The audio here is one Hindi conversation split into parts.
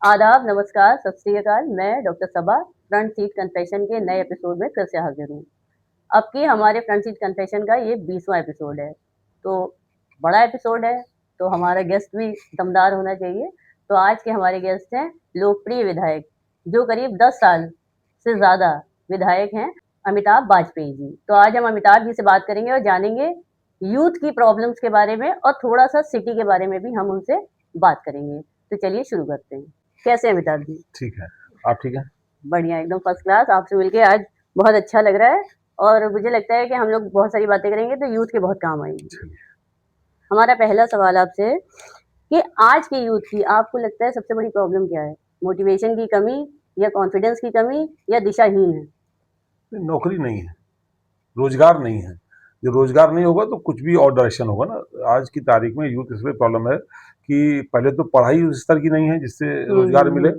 आदाब, नमस्कार, सत श्री अकाल। मैं डॉक्टर सबा फ्रंट सीट कन्फेशन के नए एपिसोड में फिर से हाज़िर हूँ। अब की हमारे फ्रंट सीट कन्फेशन का ये 20वाँ एपिसोड है। तो बड़ा एपिसोड है, तो हमारा गेस्ट भी दमदार होना चाहिए। तो आज के हमारे गेस्ट हैं लोकप्रिय विधायक, जो करीब 10 साल से ज़्यादा विधायक हैं, अमिताभ बाजपेयी जी। तो आज हम अमिताभ जी से बात करेंगे और जानेंगे यूथ की प्रॉब्लम्स के बारे में और थोड़ा-सा सिटी के बारे में भी हम उनसे बात करेंगे। तो चलिए शुरू करते हैं। कैसे हैं अमिताभ जी? ठीक है। आप ठीक हैं? बढ़िया, एकदम फर्स्ट क्लास। आपसे मिलके आज बहुत अच्छा लग रहा है और मुझे लगता है कि हम लोग बहुत सारी बातें करेंगे तो यूथ के बहुत काम आएगी। हमारा पहला सवाल आपसे है कि आज की यूथ की आपको लगता है सबसे बड़ी प्रॉब्लम क्या है? मोटिवेशन की कमी या कॉन्फिडेंस की कमी या दिशाहीन है? नौकरी नहीं है, रोजगार नहीं है। जब रोजगार नहीं होगा तो कुछ भी और डायरेक्शन होगा ना। आज की तारीख में यूथ इसलिए प्रॉब्लम है कि पहले तो पढ़ाई उस स्तर की नहीं है जिससे रोजगार मिले,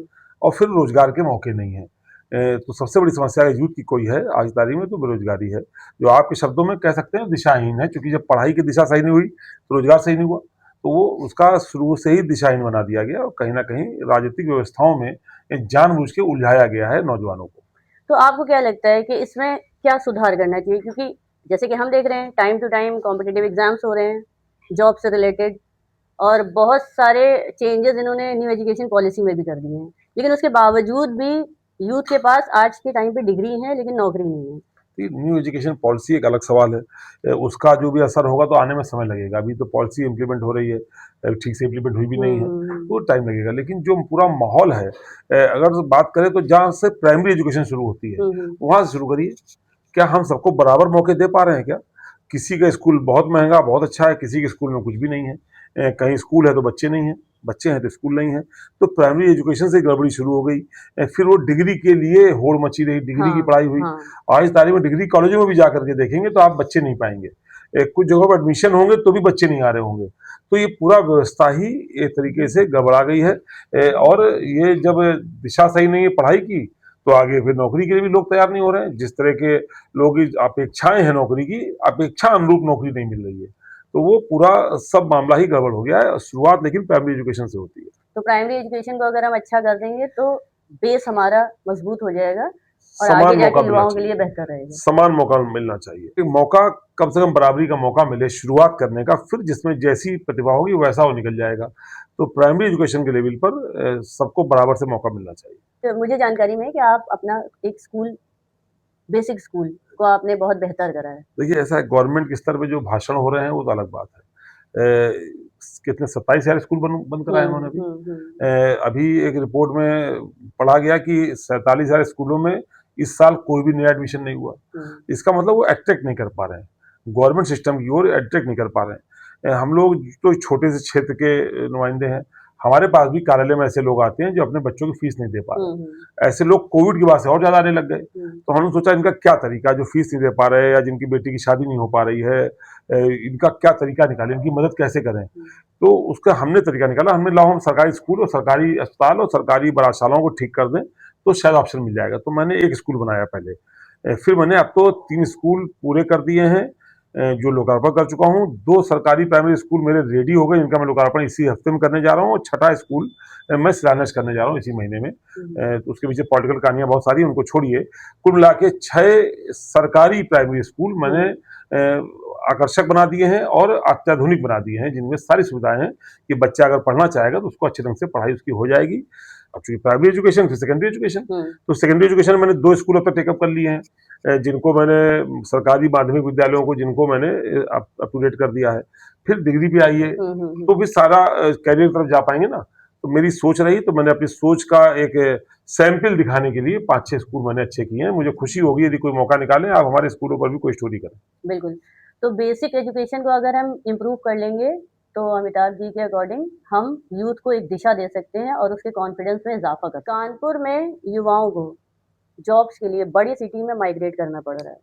और फिर रोजगार के मौके नहीं है। तो सबसे बड़ी समस्या यूथ की कोई है आज की तारीख में तो बेरोजगारी है, जो आपके शब्दों में कह सकते हैं दिशाहीन है, क्योंकि जब पढ़ाई की दिशा सही नहीं हुई तो रोजगार सही नहीं हुआ। तो वो उसका शुरू से ही दिशाहीन बना दिया गया और कहीं ना कहीं राजनीतिक व्यवस्थाओं में जानबूझ के उलझाया गया है नौजवानों को। तो आपको क्या लगता है कि इसमें क्या सुधार करना चाहिए? क्योंकि जैसे कि हम देख रहे हैं time to time competitive exams हो रहे हैं, जॉब से रिलेटेड, और बहुत सारे चेंजेस इन्होंने न्यू एजुकेशन पॉलिसी में भी कर दिए हैं। लेकिन उसके बावजूद भी यूथ के पास आज के टाइम पे डिग्री है लेकिन नौकरी नहीं है। न्यू एजुकेशन पॉलिसी एक अलग सवाल है। उसका जो भी असर होगा तो आने में समय लगेगा। अभी तो पॉलिसी इम्प्लीमेंट हो रही है, ठीक से इम्प्लीमेंट हुई भी नहीं है, तो टाइम लगेगा। लेकिन जो पूरा माहौल है, अगर बात करें तो जहाँ से प्राइमरी एजुकेशन शुरू होती है वहाँ से शुरू करिए। क्या हम सबको बराबर मौके दे पा रहे हैं क्या? किसी का स्कूल बहुत महंगा बहुत अच्छा है, किसी के स्कूल में कुछ भी नहीं है। कहीं स्कूल है तो बच्चे नहीं हैं, बच्चे हैं तो स्कूल नहीं है। तो प्राइमरी एजुकेशन से गड़बड़ी शुरू हो गई। फिर वो डिग्री के लिए होड़ मची रही, डिग्री की पढ़ाई हुई। आज तारीख में डिग्री कॉलेजों में भी जा करके देखेंगे तो आप बच्चे नहीं पाएंगे। कुछ जगहों पर एडमिशन होंगे तो भी बच्चे नहीं आ रहे होंगे। तो ये पूरा व्यवस्था ही एक तरीके से गड़बड़ा गई है। और ये जब दिशा सही नहीं है पढ़ाई की, तो आगे फिर नौकरी के लिए भी लोग तैयार नहीं हो रहे हैं। जिस तरह के लोगों की अपेक्षाएं हैं नौकरी की, अपेक्षा अनुरूप नौकरी नहीं मिल रही है। तो वो पूरा सब मामला ही गड़बड़ हो गया है। शुरुआत लेकिन प्राइमरी एजुकेशन से होती है। तो प्राइमरी एजुकेशन को अगर हम अच्छा कर देंगे तो बेस हमारा मजबूत हो जाएगा और आगे समान मौका जाके मिलना युवाओं के लिए चाहिए, बेहतर रहेगा। समान मौका मिलना चाहिए। एक मौका, कम से कम बराबरी का मौका मिले शुरुआत करने का, फिर जिसमें जैसी प्रतिभा होगी वैसा वो निकल जाएगा। तो प्राइमरी एजुकेशन के लेवल पर सबको बराबर से मौका मिलना चाहिए। तो मुझे जानकारी में है कि आप अपना एक स्कूल, बेसिक स्कूल को आपने बहुत बेहतर करा है। देखिए, ऐसा है, गवर्नमेंट के स्तर पे जो भाषण हो रहे हैं वो तो अलग बात है। कितने 27,000 स्कूल बन कर आए उन्होंने अभी। अभी एक रिपोर्ट में पढ़ा गया कि 47,000 स्कूलों में इस साल कोई भी नया एडमिशन नहीं हुआ। इसका मतलब वो अट्रैक्ट नहीं कर पा रहे हैं, गवर्नमेंट सिस्टम की ओर अट्रैक्ट नहीं कर पा रहे हैं। हम लोग तो छोटे से क्षेत्र के नुमाइंदे हैं, हमारे पास भी कार्यालय में ऐसे लोग आते हैं जो अपने बच्चों की फीस नहीं दे पा रहे। ऐसे लोग कोविड की बाद से और ज्यादा आने लग गए। तो हमने सोचा इनका क्या तरीका, जो फीस नहीं दे पा रहे या जिनकी बेटी की शादी नहीं हो पा रही है, इनका क्या तरीका निकालें, इनकी मदद कैसे करें। तो उसका हमने तरीका निकाला। हमने लाओ हम सरकारी स्कूल और सरकारी अस्पताल और सरकारी बड़ाशालाओं को ठीक कर दें तो शायद ऑप्शन मिल जाएगा। तो मैंने एक स्कूल बनाया पहले, फिर मैंने अब तो 3 स्कूल पूरे कर दिए हैं, जो लोकार्पण कर चुका हूँ। 2 सरकारी प्राइमरी स्कूल मेरे रेडी हो गए, इनका मैं लोकार्पण इसी हफ्ते में करने जा रहा हूँ, और 6ठा स्कूल मैं शिलान्यास करने जा रहा हूँ इसी महीने में। तो उसके पीछे पॉलिटिकल कहानियां बहुत सारी, उनको छोड़िए। कुल मिला के 6 सरकारी प्राइमरी स्कूल मैंने आकर्षक बना दिए हैं और अत्याधुनिक बना दिए हैं, जिनमें सारी सुविधाएं हैं कि बच्चा अगर पढ़ना चाहेगा तो उसको अच्छे ढंग से पढ़ाई उसकी हो जाएगी। अब चूंकि प्राइमरी एजुकेशन फिर सेकेंडरी एजुकेशन, तो सेकेंडरी एजुकेशन मैंने 2 स्कूलों पर टेकअप कर लिए हैं, जिनको मैंने सरकारी माध्यमिक विद्यालयों को जिनको मैंने अप टू डेट कर दिया है। फिर डिग्री भी आई है, तो भी सारा कैरियर तरफ जा पाएंगे ना। तो मेरी सोच रही, तो मैंने अपनी सोच का एक सैंपल दिखाने के लिए 5-6 स्कूल मैंने अच्छे किए हैं। मुझे खुशी होगी यदि कोई मौका निकाले, आप हमारे स्कूलों पर भी कोई स्टोरी करें। बिल्कुल। तो बेसिक एजुकेशन को अगर हम इम्प्रूव कर लेंगे तो अमिताभ जी के अकॉर्डिंग हम यूथ को एक दिशा दे सकते हैं और उसके कॉन्फिडेंस में इजाफा कर। कानपुर में युवाओं को जॉब्स के लिए बड़ी सिटी में माइग्रेट करना पड़ रहा है।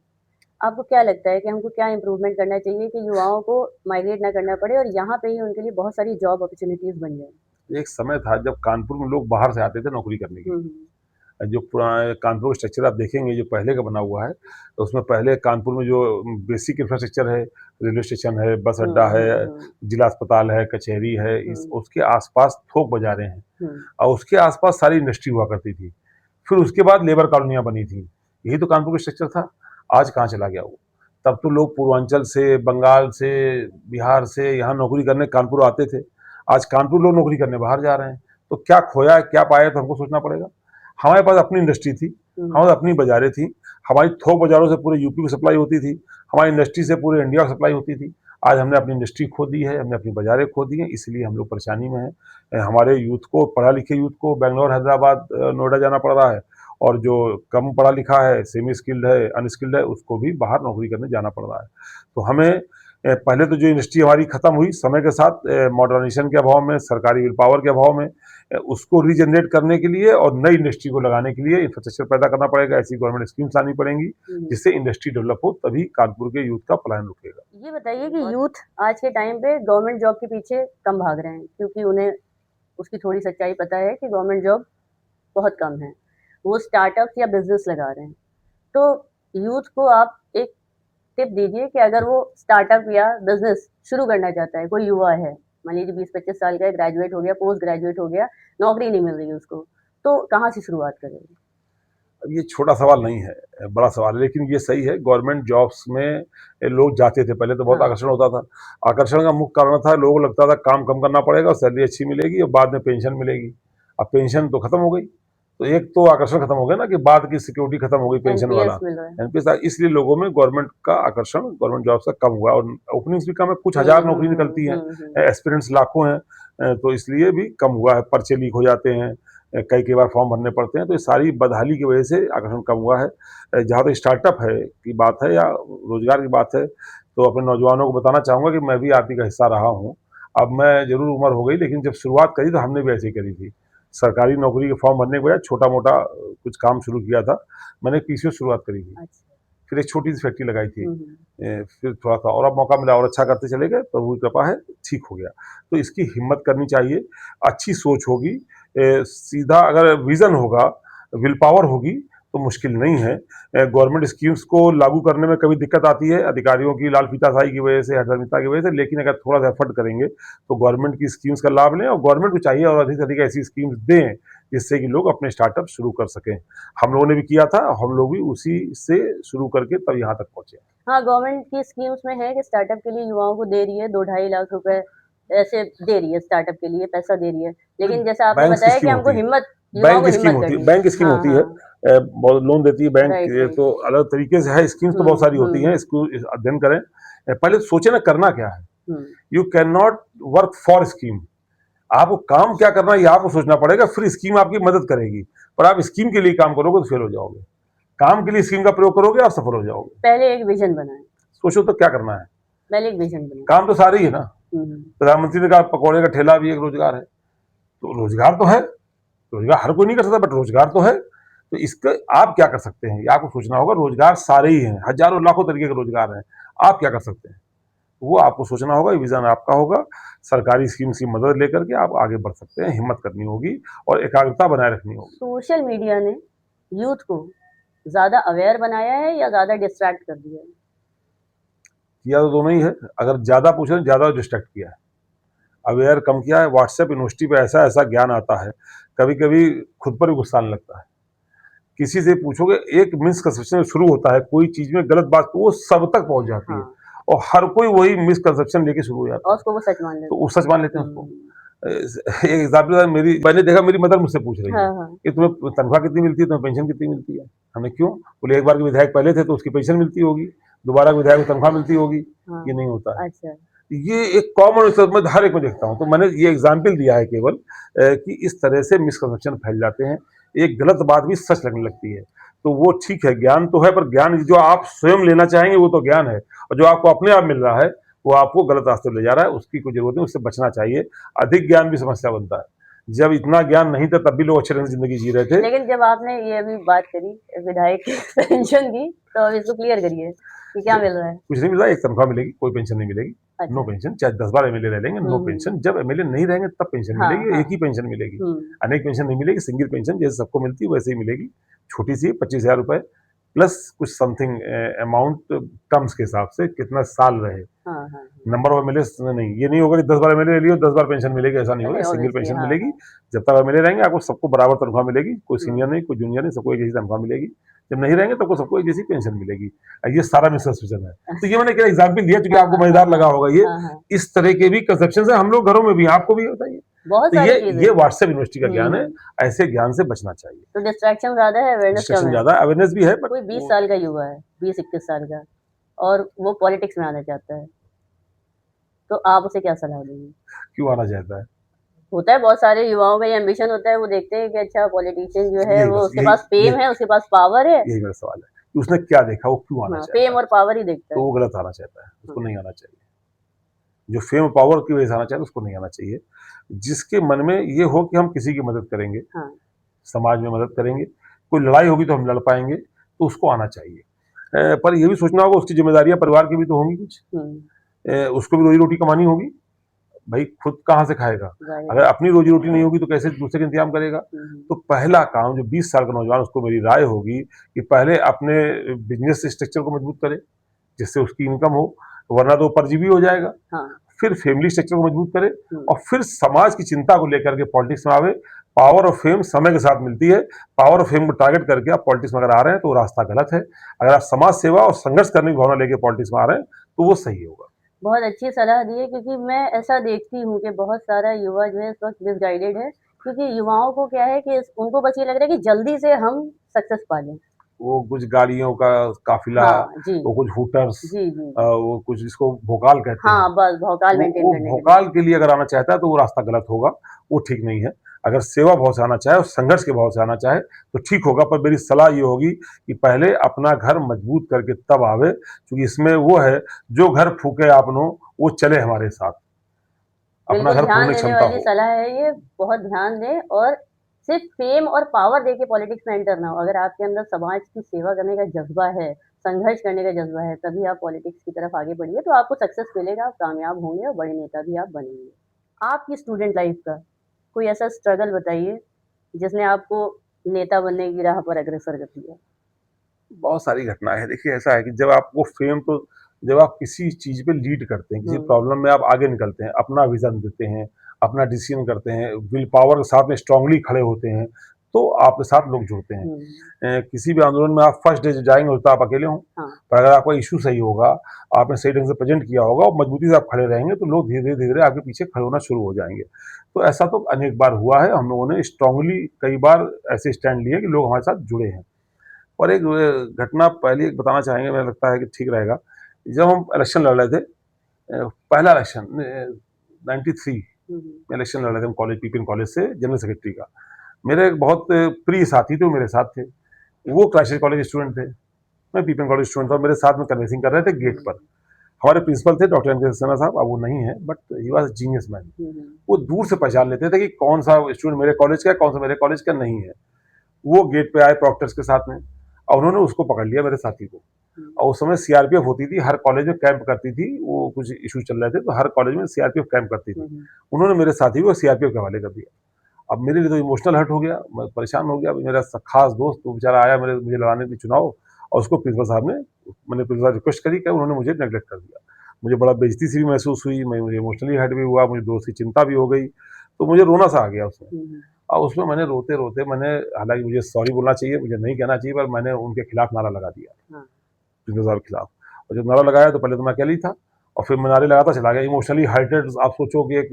आपको क्या लगता है कि हमको क्या इम्प्रूवमेंट करना चाहिए कि युवाओं को माइग्रेट ना करना पड़े और यहाँ पे ही उनके लिए बहुत सारी जॉब अपॉर्चुनिटीज बन जाए? एक समय था जब कानपुर में लोग बाहर से आते थे नौकरी करने के लिए। जो पुराना कानपुर का स्ट्रक्चर आप देखेंगे जो पहले का बना हुआ है, तो उसमें पहले कानपुर में जो बेसिक इंफ्रास्ट्रक्चर है, रेलवे स्टेशन है, बस अड्डा है, जिला अस्पताल है, कचहरी है, इस उसके आसपास थोक बाजारें हैं। और उसके आसपास सारी इंडस्ट्री हुआ करती थी। फिर उसके बाद लेबर कॉलोनियां बनी थी। यही तो कानपुर का स्ट्रक्चर था। आज कहाँ चला गया वो? तब तो लोग पूर्वांचल से, बंगाल से, बिहार से यहाँ नौकरी करने कानपुर आते थे। आज कानपुर लोग नौकरी करने बाहर जा रहे हैं। तो क्या खोया, क्या पाया, तो हमको सोचना पड़ेगा। हमारे पास अपनी इंडस्ट्री थी, हमारे अपनी बाजारें थी, हमारी थोक बाजारों से पूरे यूपी को सप्लाई होती थी, हमारी इंडस्ट्री से पूरे इंडिया को सप्लाई होती थी। आज हमने अपनी इंडस्ट्री खो दी है, हमने अपनी बाजारें खो दी हैं, इसलिए हम लोग परेशानी में हैं। हमारे यूथ को, पढ़ा लिखे यूथ को बेंगलोर, हैदराबाद, नोएडा जाना पड़ रहा है, और जो कम पढ़ा लिखा है, सेमी स्किल्ड है, अनस्किल्ड है, उसको भी बाहर नौकरी करने जाना पड़ रहा है। तो हमें पहले तो जो इंडस्ट्री हमारी खत्म हुई समय के साथ, मॉडर्नाइजेशन के अभाव में, सरकारी विल पावर के अभाव में, उसको रीजनरेट करने के लिए और नई इंडस्ट्री को लगाने के लिए इंफ्रास्ट्रक्चर पैदा करना पड़ेगा। ऐसी गवर्नमेंट स्कीम्स लानी पड़ेंगी जिससे इंडस्ट्री डेवलप हो, तभी कानपुर के यूथ का पलायन रुकेगा। ये बताइए कि यूथ आज के टाइम पे गवर्नमेंट जॉब के पीछे कम भाग रहे हैं, क्योंकि उन्हें उसकी थोड़ी सच्चाई पता है कि गवर्नमेंट जॉब बहुत कम है। वो स्टार्टअप या बिजनेस लगा रहे हैं। तो यूथ को आप एक टिप दीजिए कि अगर वो स्टार्टअप या बिजनेस शुरू करना चाहता है, कोई युवा है, मान लीजिए 20-25 साल का है, ग्रेजुएट हो गया, पोस्ट ग्रेजुएट हो गया, नौकरी नहीं मिल रही है उसको, तो कहाँ से शुरुआत करेंगे? ये छोटा सवाल नहीं है, बड़ा सवाल है, लेकिन ये सही है। गवर्नमेंट जॉब्स में लोग जाते थे, पहले तो बहुत आकर्षण होता था। आकर्षण का मुख्य कारण था, लोगों को लगता था काम कम करना पड़ेगा, सैलरी अच्छी मिलेगी और बाद में पेंशन मिलेगी। अब पेंशन तो खत्म हो गई, तो एक तो आकर्षण खत्म हो गया ना, कि बाद की सिक्योरिटी खत्म हो गई पेंशन वाला, एनपीएस। इसलिए लोगों में गवर्नमेंट का आकर्षण, गवर्नमेंट जॉब्स का कम हुआ, और ओपनिंग्स भी कम है, कुछ हजार नौकरी निकलती हैं, एस्पिरेंट्स लाखों हैं, तो इसलिए भी कम हुआ है। पर्चे लीक हो जाते हैं, कई बार फॉर्म भरने पड़ते हैं, तो ये सारी बदहाली की वजह से आकर्षण कम हुआ है। जहाँ तक स्टार्टअप है की बात है या रोजगार की बात है, तो अपने नौजवानों को बताना चाहूँगा कि मैं भी आप ही का हिस्सा रहा हूँ। अब मैं जरूर उम्र हो गई, लेकिन जब शुरुआत करी तो हमने भी ऐसे ही करी थी। सरकारी नौकरी के फॉर्म भरने के बजाय छोटा मोटा कुछ काम शुरू किया था। मैंने पीसीओ शुरुआत करी थी, फिर एक छोटी सी फैक्ट्री लगाई थी, फिर थोड़ा सा और अब मौका मिला और अच्छा करते चले गए, प्रभु की कृपा है, ठीक हो गया। तो इसकी हिम्मत करनी चाहिए, अच्छी सोच होगी, सीधा अगर विजन होगा, विल पावर होगी, तो मुश्किल नहीं है। गवर्नमेंट स्कीम्स को लागू करने में कभी दिक्कत आती है, अधिकारियों की लाल फीताशाही की वजह से, हठधर्मिता की वजह से, लेकिन अगर थोड़ा सा एफर्ट करेंगे तो गवर्नमेंट की स्कीम्स का लाभ लें, और गवर्नमेंट को चाहिए और अधिक से अधिक ऐसी स्कीम्स दें जिससे कि लोग अपने स्टार्टअप शुरू कर सकें। हम लोगों ने भी किया था, हम लोग भी उसी से शुरू करके तब यहाँ तक पहुंचे। हाँ, गवर्नमेंट की स्कीम्स में है कि स्टार्टअप के लिए युवाओं को दे रही है 2-2.5 लाख रुपए, ऐसे दे रही है, स्टार्टअप के लिए पैसा दे रही है। लेकिन जैसा आपने बताया कि हमको हिम्मत, युवाओं को हिम्मत करनी है। बैंक की स्कीम होती है, लोन देती है बैंक, तो अलग तरीके से है। स्कीम्स तो बहुत सारी होती हैं, इसको अध्ययन करें, पहले सोचे ना करना क्या है। You can not work for scheme, आपको काम क्या करना है ये आपको सोचना पड़ेगा, फिर स्कीम आपकी मदद करेगी। पर आप स्कीम के लिए काम करोगे तो फेल हो जाओगे, काम के लिए स्कीम का प्रयोग करोगे आप सफल हो जाओगे। पहले एक विजन बनाए, सोचो तो क्या करना है, पहले एक विजन बनाए। काम तो सारे ही है ना। प्रधानमंत्री ने कहा पकौड़े का ठेला भी एक रोजगार है, तो रोजगार तो है, रोजगार हर कोई नहीं कर सकता, बट रोजगार तो है। तो इसका आप क्या कर सकते हैं, ये आपको सोचना होगा। रोजगार सारे ही हैं, हजारों लाखों तरीके के रोजगार हैं, आप क्या कर सकते हैं वो आपको सोचना होगा, विजन आपका होगा। सरकारी स्कीम की मदद लेकर के आप आगे बढ़ सकते हैं, हिम्मत करनी होगी और एकाग्रता बनाए रखनी होगी। सोशल मीडिया ने यूथ को ज्यादा अवेयर बनाया है या ज्यादा डिस्ट्रैक्ट कर दिया है? किया तो दोनों ही है, अगर ज्यादा पूछे ज्यादा डिस्ट्रैक्ट किया है, अवेयर कम किया है। व्हाट्सएप यूनिवर्सिटी पे ऐसा ऐसा ज्ञान आता है, कभी कभी खुद पर भी गुस्सा आने लगता है। किसी से पूछोगे, एक मिसकंसेप्शन शुरू होता है कोई चीज में गलत बात, तो वो सब तक पहुंच जाती है, और हर कोई वही मिसकंसेप्शन लेके शुरू हो जाता है, उसको वो सच मान लेते हैं, तो वो सच मान लेते हैं उसको। एक एग्जाम्पल, मैंने देखा मेरी मदर मुझसे पूछ रही है कि तुम्हें तनख्वाह कितनी मिलती है, तुम्हें पेंशन कितनी मिलती है। हमने क्यों बोले, एक बार के विधायक पहले थे तो उसकी पेंशन मिलती होगी, दोबारा विधायक को तनख्वाह मिलती होगी। ये नहीं होता है। अच्छा। ये एक कॉमन मैं हर एक में देखता हूँ, तो मैंने ये एग्जाम्पल दिया है केवल कि इस तरह से मिसकंसेप्शन फैल जाते हैं, एक गलत बात भी सच लगने लगती है। तो वो ठीक है, ज्ञान तो है, पर ज्ञान जो आप स्वयं लेना चाहेंगे वो तो ज्ञान है, और जो आपको अपने आप मिल रहा है वो आपको गलत रास्ते ले जा रहा है, उसकी कोई जरूरत नहीं, उससे बचना चाहिए। अधिक ज्ञान भी समस्या बनता है, जब इतना ज्ञान नहीं था तब भी लोग अच्छे ढंग से जिंदगी जी रहे थे। लेकिन जब आपने ये अभी बात करी विधायक की पेंशन की, तो अब इसको क्लियर करिए कि क्या मिल रहा है। कुछ नहीं मिल रहा है, एक तनख्वाह मिलेगी, कोई पेंशन नहीं मिलेगी। अच्छा। नो पेंशन, चाहे 10 बार एमएलए रह लेंगे, नो पेंशन। जब एमएलए नहीं रहेंगे तब पेंशन मिलेगी, एक ही पेंशन मिलेगी, अनेक पेंशन नहीं मिलेगी। सिंगल पेंशन जैसे सबको मिलती है वैसे ही मिलेगी, छोटी सी 25,000 रुपए, प्लस कुछ समथिंग अमाउंट टर्म्स के हिसाब से कितना साल रहे। नंबर ऑफ एमएलए नहीं, ये नहीं होगा कि 10 बार एमएलए ले लियो 10 बार पेंशन मिलेगी, ऐसा नहीं होगा। सिंगल पेंशन मिलेगी। जब तक एमएलए रहेंगे आपको सबको बराबर तनख्वाह मिलेगी, कोई सीनियर नहीं कोई जूनियर नहीं, सबको एक जैसी तनख्वाह मिलेगी। जब नहीं रहेंगे तो सबको एक जैसी पेंशन मिलेगी। ये सारा मिसकंसेप्शन है। तो ये मैंने क्या एग्जाम्पल दिया क्योंकि आपको मजेदार लगा होगा। ये इस तरह के भी कंसेप्शन है हम लोग घरों में भी, आपको भी होता है। बहुत तो ये व्हाट्सएप यूनिवर्सिटी का ज्ञान है, ऐसे ज्ञान से बचना चाहिए। तो डिस्ट्रैक्शन ज्यादा है, डिस्ट्रैक्शन ज्यादा, अवेयरनेस भी है। कोई 20 साल का युवा है, 20-21 साल का, और वो पॉलिटिक्स में आना चाहता है, तो आप उसे क्या सलाह देंगे? क्यों आना चाहता है? होता है बहुत सारे युवाओं का ये एम्बिशन होता है, वो देखते हैं कि अच्छा पॉलिटिशियन जो है वो उसके पास फेम है, उसके पास पावर है। यही मेरा सवाल है कि उसने क्या देखा, वो क्यों आना चाहता है? फेम और पावर ही देखता है, तो वो गलत आना चाहता है, उसको नहीं आना चाहिए। जो फेम और पावर की वजह से आना चाहता है उसको नहीं आना चाहिए। जिसके मन में ये हो कि हम किसी की मदद करेंगे, समाज में मदद करेंगे, कोई लड़ाई होगी तो हम लड़ पाएंगे, तो उसको आना चाहिए। पर ये भी सोचना होगा उसकी जिम्मेदारियां परिवार की भी तो होंगी कुछ। उसको भी रोजी रोटी कमानी होगी, भाई खुद कहाँ से खाएगा? अगर अपनी रोजी रोटी नहीं होगी तो कैसे दूसरे का इंतजाम करेगा? तो पहला काम जो 20 साल का नौजवान, उसको मेरी राय होगी कि पहले अपने बिजनेस स्ट्रक्चर को मजबूत करे जिससे उसकी इनकम हो, वरना तो परजीवी हो जाएगा। फिर फैमिली स्ट्रक्चर को मजबूत करे और फिर समाज की चिंता को लेकर के पॉलिटिक्स में आवे। पावर और फेम समय के साथ मिलती है। पावर और फेम को टारगेट करके आप पॉलिटिक्स में अगर आ रहे हैं तो वो रास्ता गलत है। अगर आप समाज सेवा और संघर्ष करने की भावना लेके पॉलिटिक्स में आ रहे हैं तो वो सही होगा। बहुत अच्छी सलाह दी है, क्योंकि मैं ऐसा देखती हूँ कि बहुत सारा युवा जो है इस वक्त मिसगाइडेड है, क्योंकि युवाओं को क्या है कि उनको बस ये लग रहा है कि जल्दी से हम सक्सेस पा लें। वो कुछ गाड़ियों का काफिला, वो कुछ हुटर्स, वो कुछ जिसको भोकाल कहते हैं, बस भोकाल मेंटेन करने के लिए। भोकाल के लिए अगर आना चाहता है तो वो रास्ता गलत होगा, वो ठीक नहीं है। अगर सेवा भाव से आना चाहे और संघर्ष के भाव से आना चाहे तो ठीक होगा। पर मेरी सलाह ये होगी कि पहले अपना घर मजबूत करके तब आवे, क्योंकि इसमें वो है जो घर फूके आपनो वो चले हमारे साथ। अपना घर फूकने की क्षमता हो। सलाह है ये, बहुत ध्यान दें और सिर्फ फेम और पावर देके पॉलिटिक्स में एंटर ना हो। अगर आपके अंदर समाज की सेवा करने का जज्बा है, संघर्ष करने का जज्बा है, तभी आप पॉलिटिक्स की तरफ आगे बढ़िए, तो आपको सक्सेस मिलेगा, आप कामयाब होंगे और बड़े नेता भी आप बनेंगे। आपकी स्टूडेंट लाइफ का कोई ऐसा स्ट्रगल बताइए जिसने आपको नेता बनने की राह पर अग्रसर कर दिया। बहुत सारी घटनाएं हैं। देखिए ऐसा है कि जब आपको फेम, तो जब आप किसी चीज पे लीड करते हैं, किसी प्रॉब्लम में आप आगे निकलते हैं, अपना विजन देते हैं, अपना डिसीजन करते हैं, विल पावर के साथ में स्ट्रांगली खड़े होते हैं, तो आपके साथ लोग जुड़ते हैं। किसी भी आंदोलन में आप फर्स्ट डे जाएंगे तो आप अकेले हों, पर अगर आपका इशू सही होगा, आपने सही ढंग से प्रेजेंट किया होगा और मजबूती से आप खड़े रहेंगे तो लोग धीरे धीरे आपके पीछे खड़े होना शुरू हो जाएंगे। तो ऐसा तो अनेक बार हुआ है। हम लोगों ने स्ट्रांगली कई बार ऐसे स्टैंड लिए कि लोग हमारे साथ जुड़े हैं। और एक घटना पहले एक बताना चाहेंगे, मुझे लगता है कि ठीक रहेगा। जब हम इलेक्शन लड़ रहे थे, पहला इलेक्शन 93 में इलेक्शन लड़ रहे थे हम कॉलेज, पीपीएन कॉलेज से जनरल सेक्रेटरी का। मेरे एक बहुत प्रिय साथी थे, वो मेरे साथ थे। वो क्राइस्ट कॉलेज स्टूडेंट थे, मैं पीपीएन कॉलेज स्टूडेंट था। मेरे साथ में कन्वेंसिंग कर रहे थे गेट पर। हमारे प्रिंसिपल थे डॉक्टर एम के सक्सेना साहब, अब वो नहीं है, but he was genius man. वो दूर से पहचान लेते थे कि कौन सा स्टूडेंट मेरे कॉलेज का है, कौन सा मेरे कॉलेज का नहीं है। वो गेट पे आए प्रॉक्टर्स के साथ में और उन्होंने उसको पकड़ लिया, मेरे साथी को। और उस समय सीआरपीएफ होती थी, हर कॉलेज में कैंप करती थी। वो कुछ इशू चल रहे थे तो हर कॉलेज में सीआरपीएफ कैंप करती थी। उन्होंने मेरे साथी को सीआरपीएफ के हवाले कर दिया। अब मेरे लिए तो इमोशनल हर्ट हो गया, मैं परेशान हो गया। मेरा खास दोस्त वो बेचारा आया मुझे लड़ाने के चुनाव, और उसको प्रिंसिपल साहब ने, मैंने प्रिंसिपल रिक्वेस्ट करी कि उन्होंने मुझे नेगलेक्ट कर दिया। मुझे बड़ा बेइज्जती सी भी महसूस हुई, मुझे इमोशनली हर्ट भी हुआ, मुझे दोस्त की चिंता भी हो गई, तो मुझे रोना सा आ गया उसमें। और उसमें मैंने रोते रोते हालांकि मुझे सॉरी बोलना चाहिए, मुझे नहीं कहना चाहिए, पर मैंने उनके खिलाफ नारा लगा दिया, प्रिंसिपल साहब के खिलाफ। और जब नारा लगाया तो पहले तो मैं अकेले ही था, और फिर मैं नारे लगाता चला गया, इमोशनली हर्टेड। आप सोचो कि एक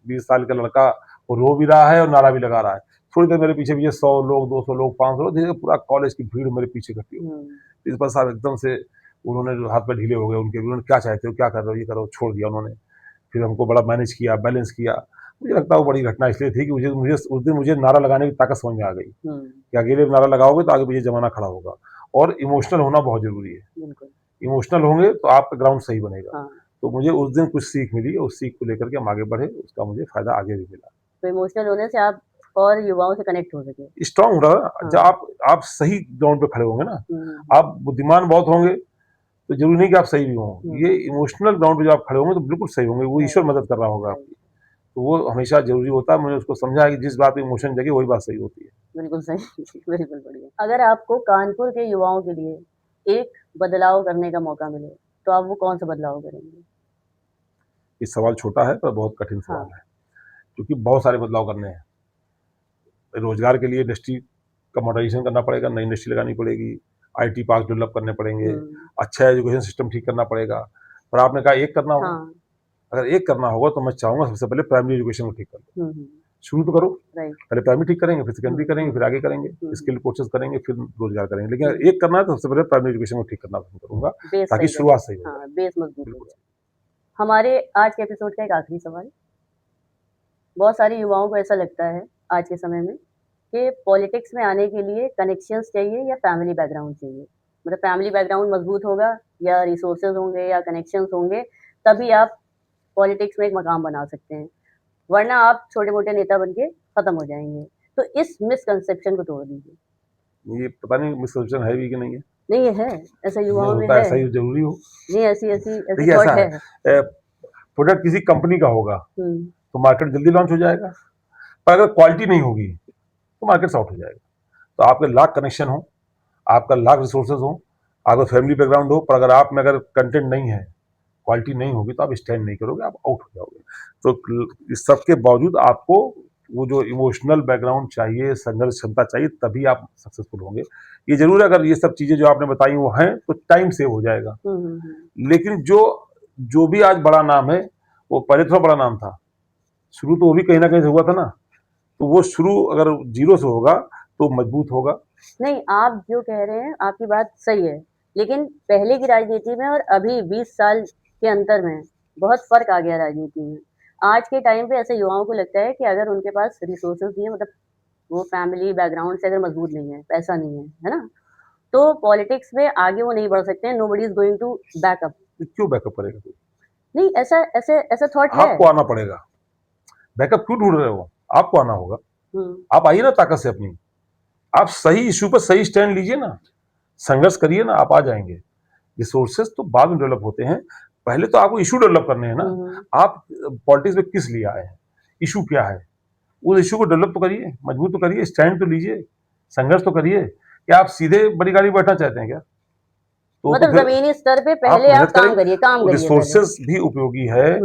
20 साल का लड़का वो रो भी रहा है और नारा भी लगा रहा है। थोड़ी देर मेरे पीछे 100 लोग, 200 लोग, 500 लोग, धीरे पूरा कॉलेज की भीड़ मेरे पीछे इकट्ठी हो गई। प्रिंसिपल साहब एकदम से उन्होंने हाथ पे ढीले हो गए उनके, उन्होंने क्या चाहते हो, क्या कर रहे हो, ये करो, छोड़ दिया उन्होंने। फिर हमको बड़ा मैनेज किया, बैलेंस किया। मुझे लगता है वो बड़ी घटना इसलिए थी कि मुझे उस दिन मुझे नारा लगाने की ताकत समझ में आ गई कि अकेले नारा लगाओगे तो आगे पीछे जमाना खड़ा होगा, और इमोशनल होना बहुत जरूरी है। इमोशनल होंगे तो आपका ग्राउंड सही बनेगा। तो मुझे उस दिन कुछ सीख मिली, और उस सीख को लेकर के हम आगे बढ़े, उसका मुझे फायदा आगे भी मिला। तो इमोशनल होने से आप और युवाओं से कनेक्ट हो सके, स्ट्रांग हो रहा। जब आप सही ग्राउंड पे खड़े होंगे ना, आप बुद्धिमान बहुत होंगे तो जरूरी नहीं कि आप सही भी हों। ये इमोशनल ग्राउंड पे जब आप खड़े होंगे तो बिल्कुल सही होंगे, वो ईश्वर मदद कर रहा होगा आपकी। तो वो हमेशा जरूरी होता है। मैंने उसको समझा कि जिस बात में इमोशन जगे वही बात सही होती है। बिल्कुल सही। बिल्कुल बढ़िया। अगर आपको कानपुर के युवाओं के लिए एक बदलाव करने का मौका मिले, तो आप वो कौन सा बदलाव करेंगे? ये सवाल छोटा है पर बहुत कठिन हाँ। सवाल है, क्योंकि बहुत सारे बदलाव करने हैं। रोजगार के लिए इंडस्ट्री का मॉडर्नाइजेशन करना पड़ेगा, नई इंडस्ट्री लगानी पड़ेगी, आईटी पार्क डेवलप करने पड़ेंगे, अच्छा एजुकेशन सिस्टम ठीक करना पड़ेगा। पर आपने कहा एक करना होगा। हाँ। अगर एक करना होगा तो मैं चाहूंगा सबसे पहले प्राइमरी एजुकेशन को ठीक कर लो। शुरू तो करो, राइट। पहले प्राइमरी ठीक करेंगे, फिर सेकेंडरी करेंगे, फिर आगे करेंगे, स्किल कोर्सेज करेंगे, फिर रोजगार करेंगे। लेकिन अगर एक करना है तो सबसे पहले प्राइमरी एजुकेशन को ठीक करना पसंद करूंगा, बेस ताकि सही शुरुआत रहेगा। सही हो जाए। हाँ, बेस मजबूत हो बिल्कुल। जाए। हमारे आज के एपिसोड का एक आखिरी सवाल। बहुत सारे युवाओं को ऐसा लगता है आज के समय में कि पॉलिटिक्स में आने के लिए कनेक्शंस चाहिए या फैमिली बैकग्राउंड चाहिए। मतलब फैमिली बैकग्राउंड मजबूत होगा या रिसोर्सेज होंगे या कनेक्शंस होंगे, तभी आप पॉलिटिक्स में एक मकाम बना सकते हैं, वरना आप छोटे मोटे नेता बन के खत्म हो जाएंगे। तो इस मिसकंसेप्शन को तोड़ दीजिए। ये पता नहीं मिसकंसेप्शन है भी कि नहीं है। नहीं, ये है, ऐसा नहीं युवाओं में होता है। ऐसा ही जरूरी हो। नहीं, ऐसी ऐसी ऐसी देखिए थॉट ऐसा है। है, प्रोडक्ट किसी कंपनी का होगा हम्म। तो मार्केट जल्दी लॉन्च हो जाएगा, पर अगर क्वालिटी नहीं होगी तो मार्केट से आउट हो जाएगा। तो आपके लाख कनेक्शन हो, आपका लाख रिसोर्सेज हो, आपका फैमिली बैकग्राउंड हो, पर अगर आप में अगर कंटेंट नहीं है, क्वालिटी नहीं होगी, तो आप स्टैंड नहीं करोगे, आप आउट हो जाओगे। तो इस सबके बावजूद आपको वो जो इमोशनल बैकग्राउंड चाहिए, संघर्ष क्षमता चाहिए, तभी आप सक्सेसफुल होंगे। ये जरूर है, अगर ये सब चीजें जो आपने बताई वो हैं तो टाइम सेव हो जाएगा। लेकिन जो भी आज बड़ा नाम है, वो पहले थोड़ा बड़ा नाम था, शुरू तो वो भी कहीं ना कहीं से हुआ था ना। तो वो शुरू अगर जीरो से होगा तो मजबूत होगा। नहीं, आप जो कह रहे हैं आपकी बात सही है, लेकिन पहले की राजनीति में और अभी 20 साल के अंतर में बहुत फर्क आ गया राजनीति में। आज के टाइम पे ऐसे युवाओं को लगता है कि अगर उनके पास रिसोर्सेज नहीं है, मतलब वो फैमिली बैकग्राउंड से अगर मजबूत नहीं है, पैसा नहीं है ना, तो पॉलिटिक्स में आगे वो नहीं बढ़ सकते हैं। Nobody is going to back up. क्यों बैकअप करेगा कोई? नहीं, ऐसा ऐसे ऐसा थॉट है। आपको आना पड़ेगा। बैकअप क्यों ढूंढ रहे हो? आपको आना होगा। आप आइए ना ताकत से अपनी, आप सही इश्यू पर सही स्टैंड लीजिए ना, संघर्ष करिए ना, आप आ जाएंगे। रिसोर्सेज तो बाद में डेवलप होते हैं, पहले तो आपको इशू डेवलप करने हैं ना। आप पॉलिटिक्स में किस लिए आए हैं, इशू क्या है, उस इशू को डेवलप तो करिए, मजबूत तो करिए, स्टैंड तो लीजिए, संघर्ष तो करिए। क्या आप सीधे बड़ी गाड़ी में बैठना चाहते हैं क्या? तो मतलब जमीनी स्तर पे पहले आप काम करिए, काम करिए। रिसोर्सेज भी उपयोगी है,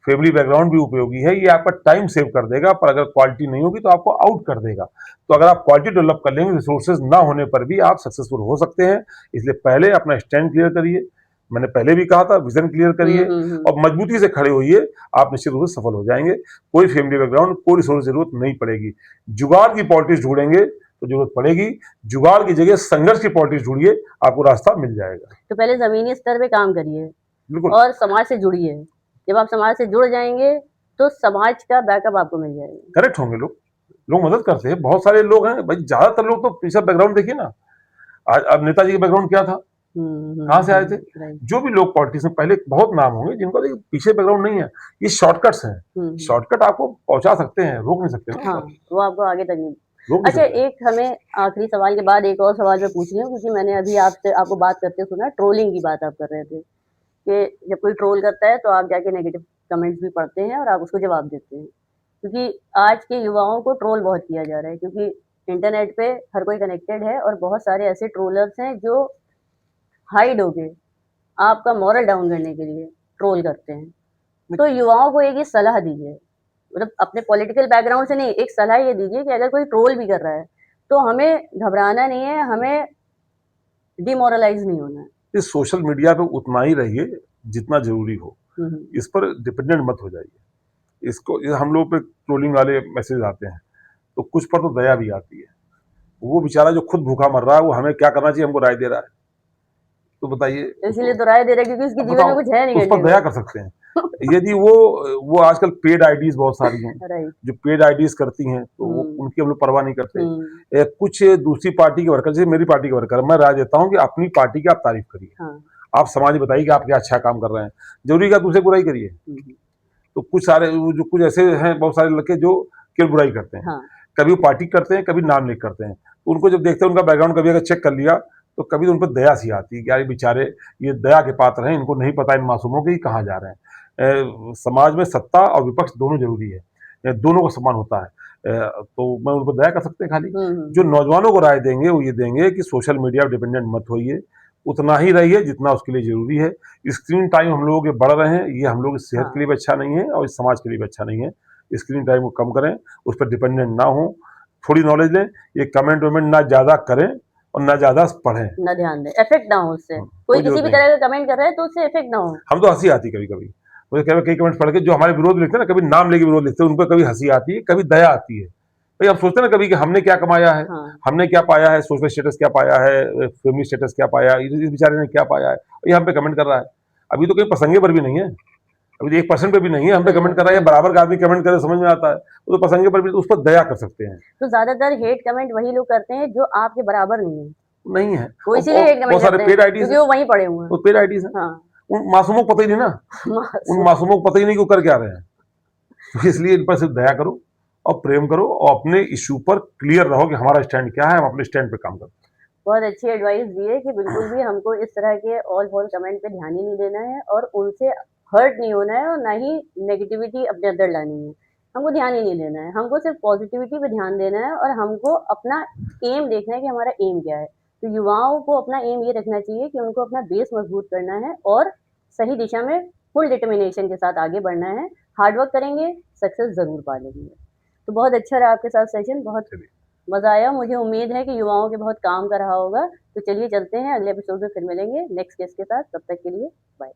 फैमिली बैकग्राउंड भी उपयोगी है, ये आपका टाइम सेव कर देगा, पर अगर क्वालिटी नहीं होगी तो आपको आउट कर देगा। तो अगर आप क्वालिटी डेवलप कर लेंगे, रिसोर्सेज ना होने पर भी आप सक्सेसफुल हो सकते हैं। इसलिए पहले अपना स्टैंड क्लियर करिए, मैंने पहले भी कहा था, विजन क्लियर करिए और मजबूती से खड़े होइए, आप निश्चित रूप से सफल हो जाएंगे। कोई फैमिली बैकग्राउंड, कोई रिसोर्स जरूरत नहीं पड़ेगी। जुगाड़ की पॉलिटिक्स ढूंढेंगे तो जरूरत पड़ेगी, जुगाड़ की जगह संघर्ष की पॉलिटिक्स ढूंढिए, आपको रास्ता मिल जाएगा। तो पहले जमीनी स्तर पे काम करिए, बिल्कुल, और समाज से जुड़िए। जब आप समाज से जुड़ जाएंगे तो समाज का बैकअप आपको मिल जाएगा। करेक्ट होंगे लोग मदद करते हैं, बहुत सारे लोग हैं भाई, ज्यादातर लोग तो पीछे बैकग्राउंड देखिए ना। आज अब नेताजी का बैकग्राउंड क्या था, कहाँ से आए थे? जो भी लोग पॉलिटिक्स में, पहले बहुत नाम होंगे जिनका पीछे बैकग्राउंड नहीं है। ये शॉर्टकट्स हैं, शॉर्टकट आपको पहुंचा सकते हैं, रोक नहीं सकते ना। हाँ, वो आपको आगे तक नहीं। अच्छा, एक हमें आखिरी सवाल के बाद एक और सवाल मैं पूछ रही हूँ, क्योंकि मैंने अभी आपको बात करते सुना, ट्रोलिंग की बात आप कर रहे थे कि जब कोई ट्रोल करता है तो आप जाके नेगेटिव कमेंट्स भी पढ़ते हैं और आप उसको जवाब देते हैं, क्योंकि आज के युवाओं को ट्रोल बहुत किया जा रहा है, क्योंकि इंटरनेट पे हर कोई कनेक्टेड है और बहुत सारे ऐसे ट्रोलर्स हैं जो हाइड होके आपका मॉरल डाउन करने के लिए ट्रोल करते हैं। तो युवाओं को एक ही सलाह दीजिए, मतलब अपने पॉलिटिकल बैकग्राउंड से नहीं, एक सलाह ये दीजिए कि अगर कोई ट्रोल भी कर रहा है तो हमें घबराना नहीं है, हमें डिमोरलाइज नहीं होना है। इस सोशल मीडिया पे उतना ही रहिए जितना जरूरी हो, इस पर डिपेंडेंट मत हो जाइए। इसको हम लोग पे ट्रोलिंग वाले मैसेज आते हैं तो कुछ पर तो दया भी आती है। वो बेचारा जो खुद भूखा मर रहा है, वो हमें क्या करना चाहिए, हमको राय दे रहा है, तो बताइए। इसलिए तो राय दे रहा है क्योंकि उसके जीवन में कुछ है नहीं, उस पर दया कर सकते हैं। यदि वो आजकल पेड आईडीज बहुत सारी हैं, जो पेड आईडीज करती हैं, तो उनकी हम लोग परवाह नहीं करते। कुछ दूसरी पार्टी के वर्कर, जैसे मेरी पार्टी के वर्कर, मैं राय देता हूँ कि अपनी पार्टी की आप तारीफ करिए, आप समाज में बताइए कि आप क्या अच्छा काम कर रहे हैं, जरूरी क्या दूसरे बुराई करिए। तो कुछ ऐसे हैं, बहुत सारे लड़के जो केवल बुराई करते हैं, कभी वो पार्टी करते हैं, कभी नाम लिख करते हैं। उनको जब देखते हैं, उनका बैकग्राउंड कभी अगर चेक कर लिया तो कभी उन पर दया सी आती है कि यार बेचारे ये दया के पात्र हैं, इनको नहीं पता इन मासूमों के कहाँ जा रहे हैं। समाज में सत्ता और विपक्ष दोनों जरूरी है, दोनों का सम्मान होता है। तो मैं उन पर दया कर सकते हैं खाली। जो नौजवानों को राय देंगे वो ये देंगे कि सोशल मीडिया डिपेंडेंट मत होइए, उतना ही रहिए जितना उसके लिए जरूरी है। स्क्रीन टाइम हम लोगों के बढ़ रहे हैं, ये हम लोग की सेहत के लिए भी अच्छा नहीं है और इस समाज के लिए भी अच्छा नहीं है। स्क्रीन टाइम को कम करें, उस पर डिपेंडेंट ना हो, थोड़ी नॉलेज लें, ये कमेंट वमेंट ना ज्यादा करें और ना ज्यादा पढ़ें, ना ध्यान दें, इफेक्ट ना हो उससे। कोई कोई किसी जरूरत भी नहीं। तरह का कमेंट कर रहा है तो उससे इफेक्ट ना हो। हम तो हंसी आती कभी कभी, मुझे कई कमेंट्स पढ़ के जो हमारे विरोध लिखते हैं ना, कभी नाम लेके विरोध लिखते हैं, उन पर कभी हंसी आती है, कभी दया आती है। भाई हम सोचते हैं ना कभी कि हमने क्या कमाया है, हमने क्या पाया है, सोशल स्टेटस क्या पाया है, फैमिली स्टेटस क्या पाया है, इस बेचारे ने क्या पाया है, ये हम पे कमेंट कर रहा है। अभी तो कहीं पसंगे पर भी नहीं है, अभी तो 1% पे भी नहीं है, हम पे कमेंट कर रहा है। बराबर का आदमी कमेंट करे समझ में आता है, वो तो पसंगे पर भी, उस पर दया कर सकते हैं। तो ज्यादातर हेट कमेंट वही लोग करते हैं जो आपके बराबर नहीं है, नहीं है, वो इसीलिए हेट कमेंट बहुत सारे करते पेड हैं आईडीज क्योंकि वो वहीं पड़े हुए हैं। वो पेड आईडीज है, हाँ उन मासूमों को पता ही नहीं ना, उन मासूमों को पता ही नहीं कि वो कर क्या रहे हैं। तो इसलिए इन पर सिर्फ दया करो और प्रेम करो और अपने इश्यू पर क्लियर रहो कि हमारा स्टैंड क्या है, हम अपने स्टैंड पे काम करते हैं। बहुत अच्छी एडवाइस दी है कि बिल्कुल भी हमको इस तरह के ऑल फॉल कमेंट पे ध्यान ही नहीं देना है और उनसे हर्ट नहीं होना है और ना ही नेगेटिविटी अपने अंदर लानी है। हमको ध्यान ही नहीं देना है, हमको सिर्फ पॉजिटिविटी पे ध्यान देना है और हमको अपना एम देखना है कि हमारा एम क्या है। तो युवाओं को अपना एम ये रखना चाहिए कि उनको अपना बेस मजबूत करना है और सही दिशा में फुल डिटर्मिनेशन के साथ आगे बढ़ना है। हार्डवर्क करेंगे, सक्सेस जरूर पा लेंगे। तो बहुत अच्छा रहा आपके साथ सेशन, बहुत मजा आया। मुझे उम्मीद है कि युवाओं के बहुत काम कर रहा होगा। तो चलिए चलते हैं, अगले एपिसोड में फिर मिलेंगे नेक्स्ट गेस्ट के साथ। तब तक के लिए बाय।